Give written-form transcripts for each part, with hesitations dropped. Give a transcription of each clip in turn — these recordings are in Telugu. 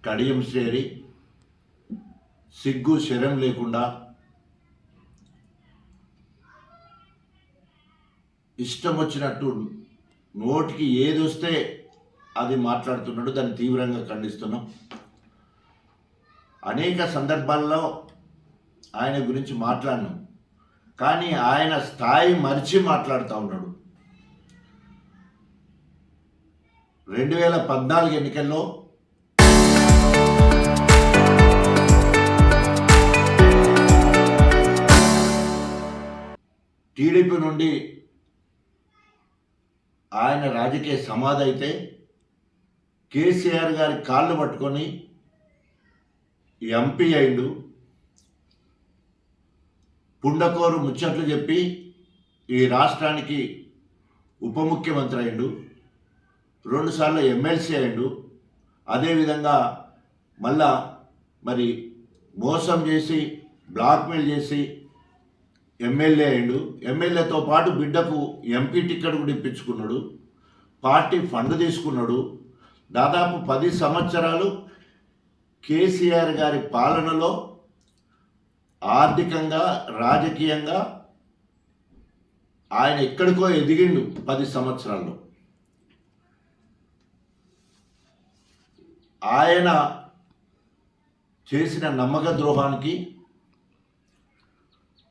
కడియం శ్రేరి సిగ్గు శరం లేకుండా ఇష్టం వచ్చినట్టు నోటికి ఏది వస్తే అది మాట్లాడుతున్నాడు. దాన్ని తీవ్రంగా ఖండిస్తున్నాం. అనేక సందర్భాల్లో ఆయన గురించి మాట్లాడినాం, కానీ ఆయన స్థాయి మరిచి మాట్లాడుతూ ఉన్నాడు. 2014 ఎన్నికల్లో టీడీపీ నుండి ఆయన రాజకీయ సమాధి అయితే కేసీఆర్ గారి కాళ్ళు పట్టుకొని ఎంపీ అయిండు. పుండకోరు ముచ్చట్లు చెప్పి ఈ రాష్ట్రానికి ఉప ముఖ్యమంత్రి అయిండు. 2 సార్లు ఎమ్మెల్సీ అయిండు. అదేవిధంగా మళ్ళా మోసం చేసి బ్లాక్మెయిల్ చేసి ఎమ్మెల్యే అయిండు. ఎమ్మెల్యేతో పాటు బిడ్డకు ఎంపీ టికెట్ కూడా ఇప్పించుకున్నాడు. పార్టీ ఫండ్ తీసుకున్నాడు. దాదాపు 10 సంవత్సరాలు కేసీఆర్ గారి పాలనలో ఆర్థికంగా రాజకీయంగా ఆయన ఎక్కడికో ఎదిగిండు. 10 సంవత్సరాల్లో ఆయన చేసిన నమ్మక ద్రోహానికి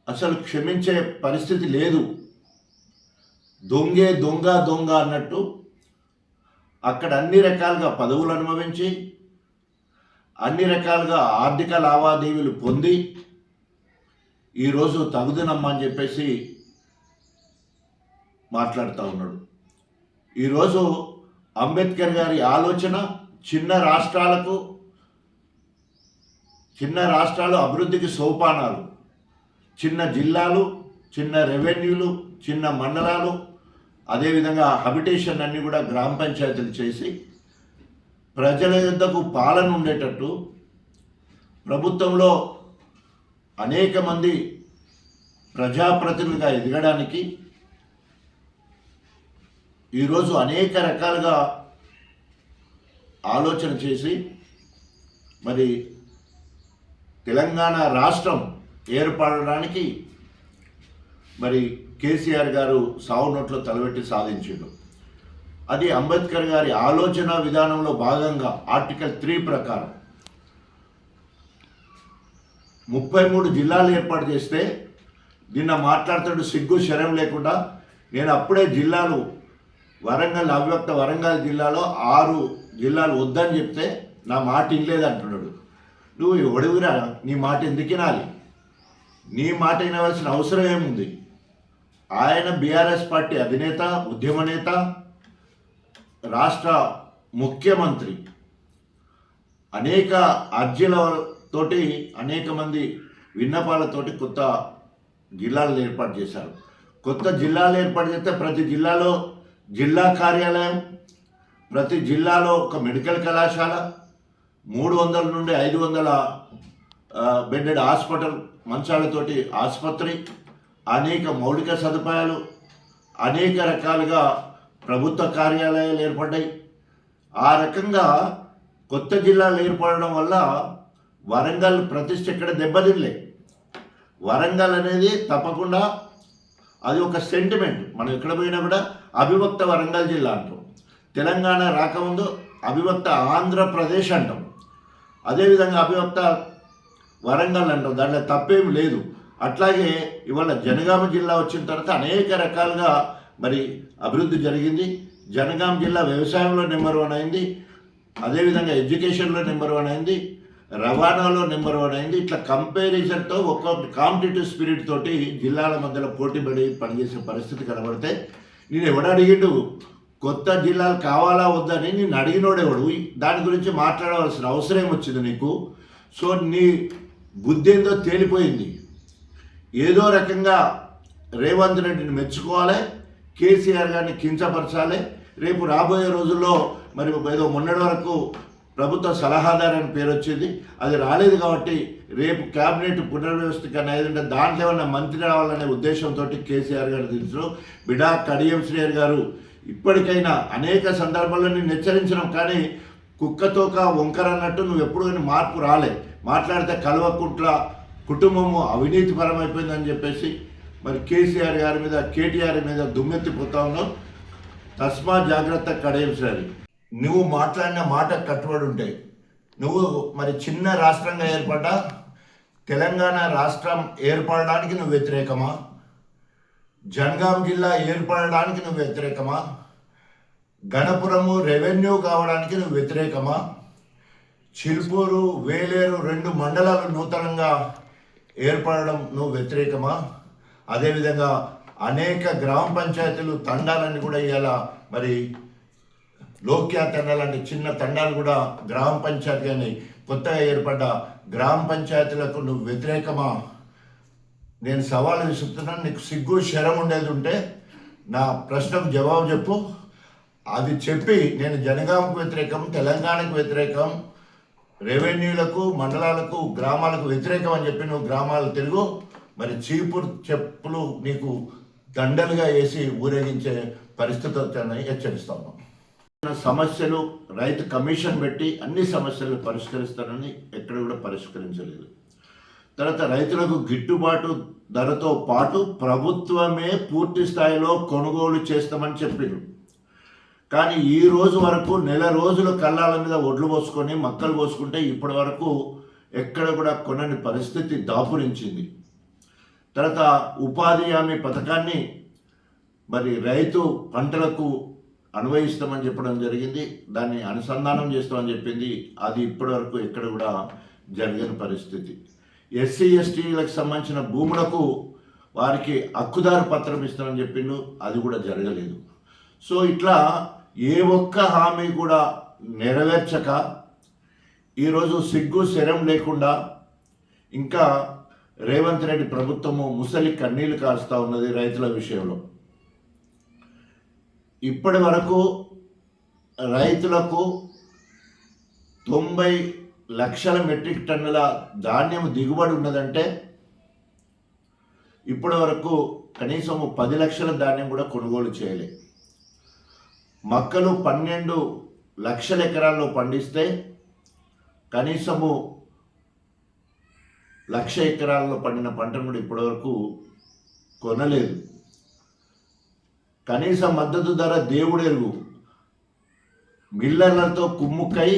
అసలు క్షమించే పరిస్థితి లేదు. దొంగే దొంగ దొంగ అన్నట్టు అక్కడ అన్ని రకాలుగా పదవులు అనుభవించి అన్ని రకాలుగా ఆర్థిక లావాదేవీలు పొంది ఈరోజు తగుదనమ్మా అని చెప్పేసి మాట్లాడుతూ ఉన్నాడు. ఈరోజు అంబేద్కర్ గారి ఆలోచన చిన్న రాష్ట్రాలు అభివృద్ధికి సోపానాలు, చిన్న జిల్లాలు, చిన్న రెవెన్యూలు, చిన్న మండలాలు, అదేవిధంగా హ్యాబిటేషన్ అన్నీ కూడా గ్రామ పంచాయతీలు చేసి ప్రజల యొద్దకు పాలన ఉండేటట్టు ప్రభుత్వంలో అనేక మంది ప్రజాప్రతినిధులుగా ఎదగడానికి ఈరోజు అనేక రకాలుగా ఆలోచన చేసి తెలంగాణ రాష్ట్రం ఏర్పడడానికి కేసీఆర్ గారు సావు నోట్లో తలబెట్టి సాధించాడు. అది అంబేద్కర్ గారి ఆలోచన విధానంలో భాగంగా ఆర్టికల్ 3 ప్రకారం 33 జిల్లాలు ఏర్పాటు చేస్తే నిన్న మాట్లాడుతాడు సిగ్గు శరం లేకుండా. నేను అప్పుడే జిల్లాలు వరంగల్ అవిభక్త వరంగల్ జిల్లాలో 6 జిల్లాలు వద్దని చెప్తే నా మాట వినలేదంటున్నాడు. నువ్వు ఎవడివిరా, నీ మాట ఎందుకు వినాలి? నీ మాట వినవలసిన అవసరం ఏముంది? ఆయన బీఆర్ఎస్ పార్టీ అధినేత, ఉద్యమ నేత, రాష్ట్ర ముఖ్యమంత్రి. అనేక అర్జీలతోటి అనేక మంది విన్నపాలతోటి కొత్త జిల్లాలు ఏర్పాటు చేశారు. కొత్త జిల్లాలు ఏర్పాటు చేస్తే ప్రతి జిల్లాలో జిల్లా కార్యాలయం, ప్రతి జిల్లాలో ఒక మెడికల్ కళాశాల, 300 నుండి 500 బెడెడ్ హాస్పిటల్ మంచాలతోటి ఆసుపత్రి, అనేక మౌలిక సదుపాయాలు, అనేక రకాలుగా ప్రభుత్వ కార్యాలయాలు ఏర్పడ్డాయి. ఆ రకంగా కొత్త జిల్లాలు ఏర్పడడం వల్ల వరంగల్ ప్రతిష్ట ఎక్కడ దెబ్బతినలే. వరంగల్ అనేది తప్పకుండా అది ఒక సెంటిమెంట్. మనం ఎక్కడ పోయినా కూడా అవిభక్త వరంగల్ జిల్లా అంటాం. తెలంగాణ రాకముందు అవిభక్త ఆంధ్రప్రదేశ్ అంటాం. అదేవిధంగా అవిభక్త వరంగల్ అంటాం. దాంట్లో తప్పేం లేదు. అట్లాగే ఇవాళ జనగామ జిల్లా వచ్చిన తర్వాత అనేక రకాలుగా అభివృద్ధి జరిగింది. జనగామ జిల్లా వ్యవసాయంలో నెంబర్ 1 అయింది. అదేవిధంగా ఎడ్యుకేషన్లో నెంబర్ 1 అయింది. రవాణాలో నెంబర్ 1 అయింది. ఇట్లా కంపారిజన్తో ఒక్కొక్క కాంపిటేటివ్ స్పిరిట్ తోటి జిల్లాల మధ్యలో పోటీపడి పనిచేసే పరిస్థితి కనబడితే నేను ఎవడు అడిగిండు కొత్త జిల్లాలు కావాలా వద్దని నేను అడిగినోడెవడు? దాని గురించి మాట్లాడవలసిన అవసరం వచ్చింది నీకు. సో నీ బుద్ధి ఏందో తేలిపోయింది. ఏదో రకంగా రేవంత్ రెడ్డిని మెచ్చుకోవాలి, కేసీఆర్ గారిని కించపరచాలి. రేపు రాబోయే రోజుల్లో ఏదో మొన్నటి వరకు ప్రభుత్వ సలహాదారు అని పేరు వచ్చింది, అది రాలేదు. కాబట్టి రేపు క్యాబినెట్ పునర్వ్యవస్థీకరణ ఏదంటే దాంట్లో ఏమన్నా మంత్రి రావాలనే ఉద్దేశంతో కేసీఆర్ గారు దించడం. బిడా కడియం శ్రేయర్ గారు ఇప్పటికైనా అనేక సందర్భాల్లో నేను హెచ్చరించడం, కానీ కుక్కతోక వంకర అన్నట్టు నువ్వు ఎప్పుడు కానీ మార్పు రాలే. మాట్లాడితే కల్వకుంట్ల కుటుంబము అవినీతిపరమైపోయిందని చెప్పేసి మరి కేసీఆర్ గారి మీద కేటీఆర్ మీద దుమ్మెత్తిపోతా ఉన్నావు. తస్మా జాగ్రత్త కడేం సరి. నువ్వు మాట్లాడిన మాట కట్టుబడి ఉంటాయి. నువ్వు మరి చిన్న రాష్ట్రంగా ఏర్పడ్డా తెలంగాణ రాష్ట్రం ఏర్పడడానికి నువ్వు వ్యతిరేకమా? జనగాం జిల్లా ఏర్పడడానికి నువ్వు వ్యతిరేకమా? గణపురము రెవెన్యూ కావడానికి నువ్వు వ్యతిరేకమా? చిల్పూరు వేలేరు 2 మండలాలు నూతనంగా ఏర్పడడం నువ్వు వ్యతిరేకమా? అదేవిధంగా అనేక గ్రామ పంచాయతీలు తండాలని కూడా ఇవాళ మరి లోక్యా తండా లాంటి చిన్న తండాలు కూడా గ్రామ పంచాయతీ అని కొత్తగా ఏర్పడ్డ గ్రామ పంచాయతీలకు నువ్వు వ్యతిరేకమా? నేను సవాలు విసురుతున్నాను. నీకు సిగ్గు శరం ఉండేది ఉంటే నా ప్రశ్నకు జవాబు చెప్పు. అది చెప్పి నేను జనగాంకు వ్యతిరేకం, తెలంగాణకు వ్యతిరేకం, రెవెన్యూలకు మండలాలకు గ్రామాలకు వ్యతిరేకం అని చెప్పి నువ్వు గ్రామాలు తిరుగు. మరి చీపురు చెప్పులు నీకు దండలుగా వేసి ఊరేగించే పరిస్థితి వచ్చాయని హెచ్చరిస్తాను. సమస్యలు రైతు కమిషన్ పెట్టి అన్ని సమస్యలు పరిష్కరిస్తానని ఎక్కడ కూడా పరిష్కరించలేదు. తర్వాత రైతులకు గిట్టుబాటు ధరతో పాటు ప్రభుత్వమే పూర్తి స్థాయిలో కొనుగోలు చేస్తామని చెప్పింది. కానీ ఈ రోజు వరకు నెల రోజుల కళ్ళాల మీద ఒడ్లు పోసుకొని మక్కలు పోసుకుంటే ఇప్పటి వరకు ఎక్కడ కూడా కొనని పరిస్థితి దాపురించింది. తర్వాత ఉపాధి హామీ పథకాన్ని మరి రైతు పంటలకు అన్వయిస్తామని చెప్పడం జరిగింది. దాన్ని అనుసంధానం చేస్తామని చెప్పింది. అది ఇప్పటి వరకు ఎక్కడ కూడా జరగని పరిస్థితి. ఎస్సీ ఎస్టీలకు సంబంధించిన భూములకు వారికి హక్కుదారు పత్రం ఇస్తామని చెప్పిండు. అది కూడా జరగలేదు. సో ఇట్లా ఏ ఒక్క హామీ కూడా నెరవేర్చక ఈరోజు సిగ్గు శరం లేకుండా ఇంకా రేవంత్ రెడ్డి ప్రభుత్వము ముసలి కన్నీళ్లు కారుస్తూ ఉన్నది రైతుల విషయంలో. ఇప్పటి వరకు రైతులకు 90 లక్షల మెట్రిక్ టన్నుల ధాన్యం దిగుబడి ఉన్నదంటే ఇప్పటి వరకు కనీసం 10 లక్షల ధాన్యం కూడా కొనుగోలు చేయలే. మక్కలు 12 లక్షల ఎకరాల్లో పండిస్తే కనీసము 1,00,000 ఎకరాల్లో పండిన పంటను కూడా ఇప్పటివరకు కొనలేదు. కనీస మద్దతు ధర దేవుడెరుగు. మిల్లర్లతో కుమ్ముక్కై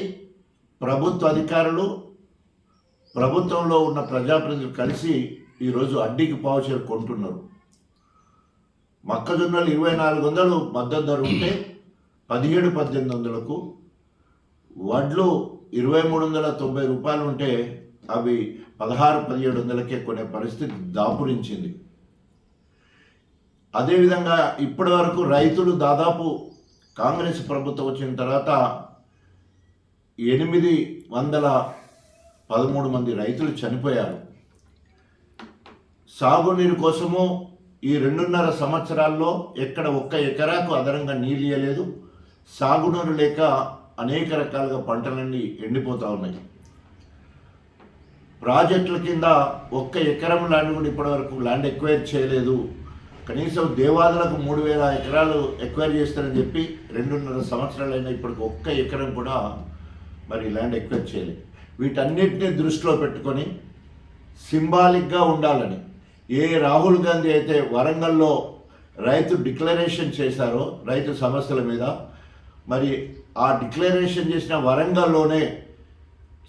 ప్రభుత్వ అధికారులు ప్రభుత్వంలో ఉన్న ప్రజాప్రతినిధులు కలిసి ఈరోజు అడ్డీకి పావుచేరు కొంటున్నారు. మొక్కజొన్నలు 2,400 మద్దతు ధర ఉంటే 17,000-1800కు, వడ్లు 2,390 రూపాయలు ఉంటే అవి 16,000-1700కే కొనే పరిస్థితి దాపురించింది. అదేవిధంగా ఇప్పటి వరకు రైతులు దాదాపు కాంగ్రెస్ ప్రభుత్వం వచ్చిన తర్వాత 813 మంది రైతులు చనిపోయారు. సాగునీరు కోసము ఈ 2.5 సంవత్సరాల్లో ఎక్కడ ఒక్క ఎకరాకు అదనంగా నీళ్ళు ఇవ్వలేదు. సాగునీరు లేక అనేక రకాలుగా పంటలన్నీ ఎండిపోతూ ఉన్నాయి. ప్రాజెక్టుల కింద ఒక్క ఎకరం ల్యాండ్ కూడా ఇప్పటివరకు ల్యాండ్ ఎక్వైర్ చేయలేదు. కనీసం దేవాదులకు 3,000 ఎకరాలు ఎక్వైర్ చేస్తారని చెప్పి 2.5 సంవత్సరాలైనా ఇప్పటికి ఒక్క ఎకరం కూడా మరి ల్యాండ్ ఎక్వైర్ చేయలేదు. వీటన్నిటిని దృష్టిలో పెట్టుకొని సింబాలిక్గా ఉండాలని ఏ రాహుల్ గాంధీ అయితే వరంగల్లో రైతు డిక్లరేషన్ చేశారో రైతు సమస్యల మీద, మరి ఆ డిక్లరేషన్ చేసిన వరంగల్లోనే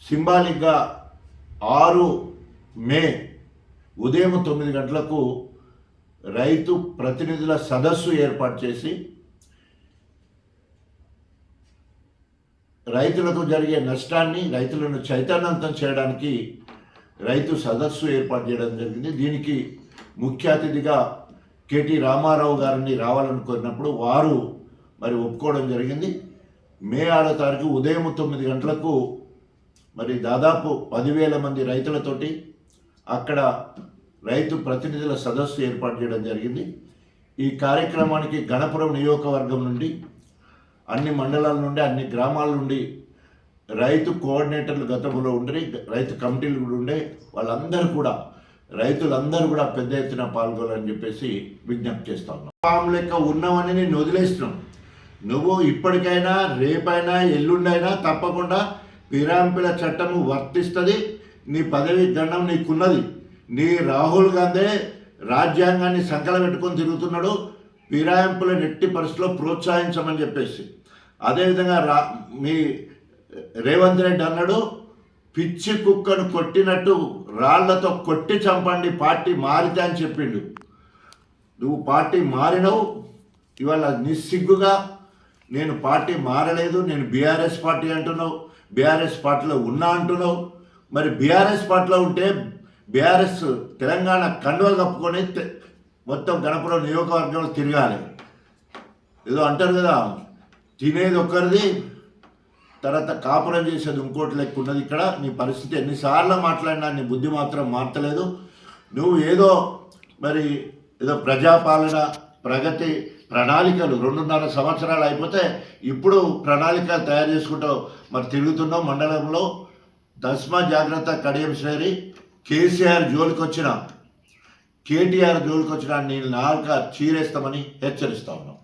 సింబాలిక్గా 6 మే ఉదయం 9 గంటలకు రైతు ప్రతినిధుల సదస్సు ఏర్పాటు చేసి రైతులకు జరిగే నష్టాన్ని రైతులను చైతన్యవంతం చేయడానికి రైతు సదస్సు ఏర్పాటు చేయడం జరిగింది. దీనికి ముఖ్య అతిథిగా కేటీ రామారావు గారిని రావాలనుకున్నప్పుడు వారు మరి ఒప్పుకోవడం జరిగింది. మే 6వ తారీఖు ఉదయం 9 గంటలకు మరి దాదాపు 10,000 మంది రైతులతోటి అక్కడ రైతు ప్రతినిధుల సదస్సు ఏర్పాటు చేయడం జరిగింది. ఈ కార్యక్రమానికి గణపురం నియోజకవర్గం నుండి అన్ని మండలాల నుండి అన్ని గ్రామాల నుండి రైతు కోఆర్డినేటర్లు గతంలో ఉండి రైతు కమిటీలు కూడా ఉండే వాళ్ళందరూ కూడా రైతులందరూ కూడా పెద్ద ఎత్తున పాల్గొనాలని చెప్పేసి విజ్ఞప్తి చేస్తా ఉన్నాం. ఫామ్ లెక్క ఉన్నామని నేను వదిలేస్తున్నాం. నువ్వు ఇప్పటికైనా రేపైనా ఎల్లుండైనా తప్పకుండా ఫిరాయింపుల చట్టము వర్తిస్తుంది. నీ పదవి గండం నీకున్నది. నీ రాహుల్ గాంధీ రాజ్యాంగాన్ని సంకల పెట్టుకొని తిరుగుతున్నాడు, ఫిరాయింపులను ఎట్టి పరిస్థితిలో ప్రోత్సహించమని చెప్పేసి. అదేవిధంగా మీ రేవంత్ రెడ్డి అన్నాడు, పిచ్చి కుక్కను కొట్టినట్టు రాళ్లతో కొట్టి చంపండి పార్టీ మారితే అని చెప్పిండు. నువ్వు పార్టీ మారినవు, ఇవాళ నిస్సిగ్గుగా నేను పార్టీ మారలేదు, నేను బీఆర్ఎస్ పార్టీ అంటున్నావు, బీఆర్ఎస్ పార్టీలో ఉన్నా అంటున్నావు. మరి బీఆర్ఎస్ పార్టీలో ఉంటే బీఆర్ఎస్ తెలంగాణ కండువ కప్పుకొని మొత్తం గణపురం నియోజకవర్గంలో తిరగాలి. ఏదో అంటారు కదా, తినేది ఒక్కరిది తర్వాత కాపురం చేసేది ఇంకోటి లెక్క ఉన్నది. ఇక్కడ నీ పరిస్థితి ఎన్నిసార్లు మాట్లాడినా నీ బుద్ధి మాత్రం మార్చలేదు. నువ్వు మరి ఏదో ప్రజాపాలన ప్రగతి ప్రణాళికలు 2.5 సంవత్సరాలు అయిపోతే ఇప్పుడు ప్రణాళికలు తయారు చేసుకుంటావు. మరి తిరుగుతున్నావు మండలంలో. దస్మా జాగ్రత్త కడియం శ్రేరి. కేసీఆర్ జోలికి వచ్చిన, కేటీఆర్ జోలికి వచ్చిన నీ నాలుక చీరేస్తామని హెచ్చరిస్తా ఉన్నాం.